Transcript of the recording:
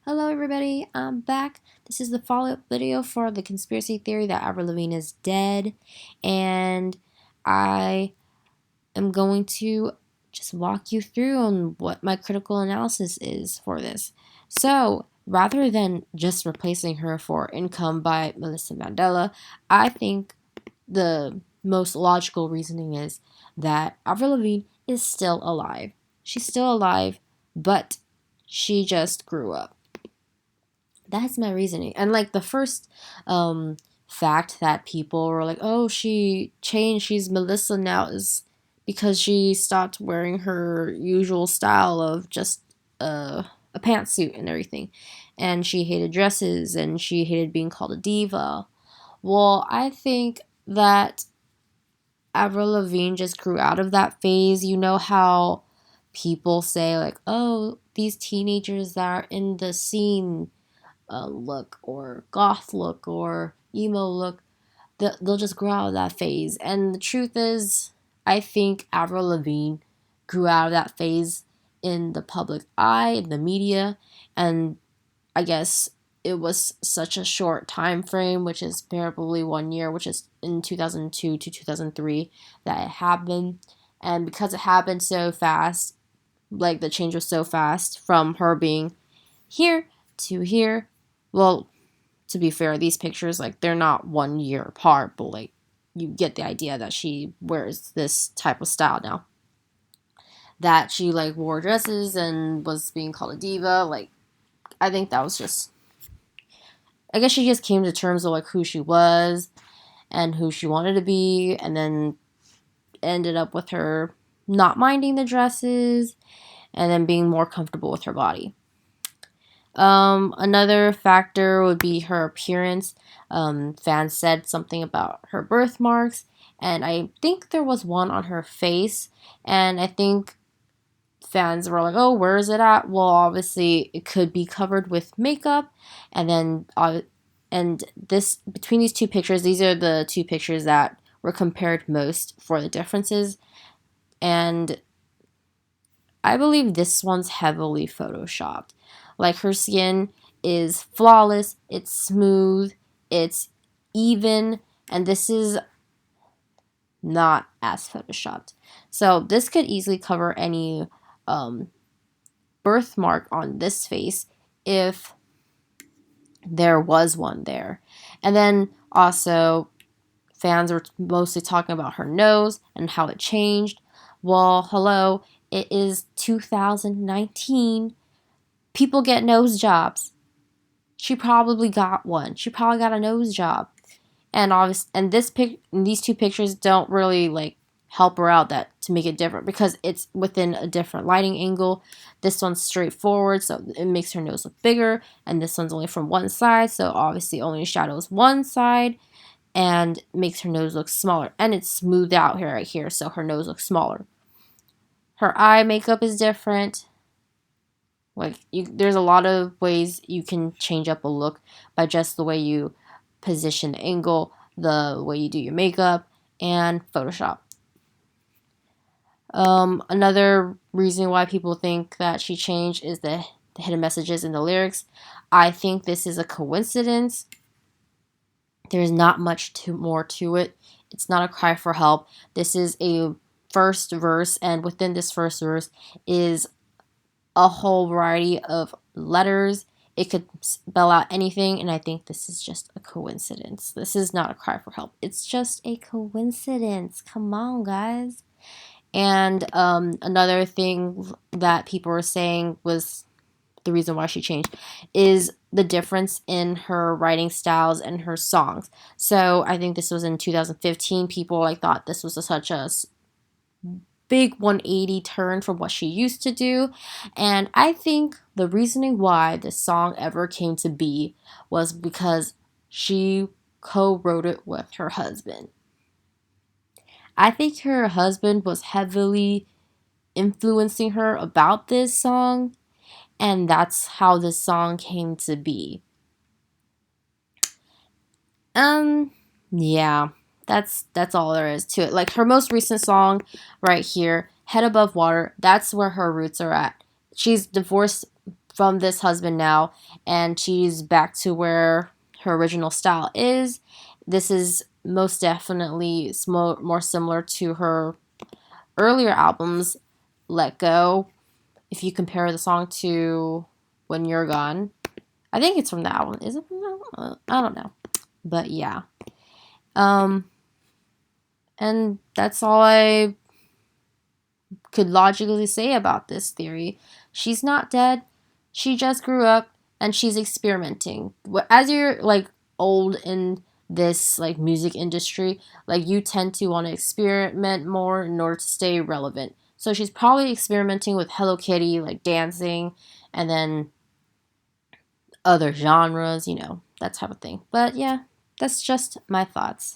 Hello, everybody. I'm back. This is the follow up video for the conspiracy theory that Avril Lavigne is dead. And I am going to just walk you through on what my critical analysis is for this. So, rather than just replacing her for Income by Melissa Mandela, I think the most logical reasoning is that Avril Lavigne is still alive. She's still alive, but she just grew up. That's my reasoning. And like the first fact that people were like, "Oh, she changed. She's Melissa now," is because she stopped wearing her usual style of just a pantsuit and everything, and she hated dresses and she hated being called a diva. Well, I think that Avril Lavigne just grew out of that phase. You know how people say like, "Oh, these teenagers that are in the scene look or goth look or emo look, they'll just grow out of that phase." And the truth is, I think Avril Lavigne grew out of that phase in the public eye, in the media, and I guess it was such a short time frame, which is probably 1 year, which is in 2002 to 2003 that it happened. And because it happened so fast, like the change was so fast from her being here to here. Well, to be fair, these pictures, like, they're not 1 year apart, but like you get the idea that she wears this type of style now. That she like wore dresses and was being called a diva. Like, I think that was just, I guess she just came to terms with like who she was and who she wanted to be, and then ended up with her not minding the dresses and then being more comfortable with her body. Another factor would be her appearance. Fans said something about her birthmarks, and I think there was one on her face, and I think fans were like, "Oh, where is it at?" Well, obviously, it could be covered with makeup, and then and this between these two pictures, these are the two pictures that were compared most for the differences, and I believe this one's heavily photoshopped. Like her skin is flawless, it's smooth, it's even, and this is not as photoshopped. So this could easily cover any um, birthmark on this face if there was one there. And then also, fans were mostly talking about her nose and how it changed. Well, hello, it is 2019. People get nose jobs. She probably got one. She probably got a nose job. And these two pictures don't really like help her out that to make it different because it's within a different lighting angle. This one's straightforward, so it makes her nose look bigger, and this one's only from one side, so obviously only shadows one side and makes her nose look smaller. And it's smoothed out here right here, so her nose looks smaller. Her eye makeup is different. Like there's a lot of ways you can change up a look by just the way you position the angle, the way you do your makeup, and Photoshop. Another reason why people think that she changed is the hidden messages in the lyrics. I think this is a coincidence. There's not much more to it. It's not a cry for help. This is a first verse, and within this first verse is a whole variety of letters. It could spell out anything, and I think this is just a coincidence. This is not a cry for help. It's just a coincidence. Come on, guys. And another thing that people were saying was the reason why she changed is the difference in her writing styles and her songs. So I think this was in 2015. People like thought this was such a big 180 turn from what she used to do. And I think the reasoning why this song ever came to be was because she co-wrote it with her husband. I think her husband was heavily influencing her about this song, and that's how this song came to be. Um, yeah, that's all there is to it. Like her most recent song right here, Head Above Water, that's where her roots are at. She's divorced from this husband now, and she's back to where her original style is. This is most definitely more similar to her earlier albums, Let Go. If you compare the song to When You're Gone, I think it's from the album. Is it from the album? I don't know. But yeah. And that's all I could logically say about this theory. She's not dead. She just grew up and she's experimenting. As you're like old in this like music industry, like you tend to want to experiment more in order to stay relevant. So she's probably experimenting with Hello Kitty, like dancing, and then other genres, that type of thing. But yeah, that's just my thoughts.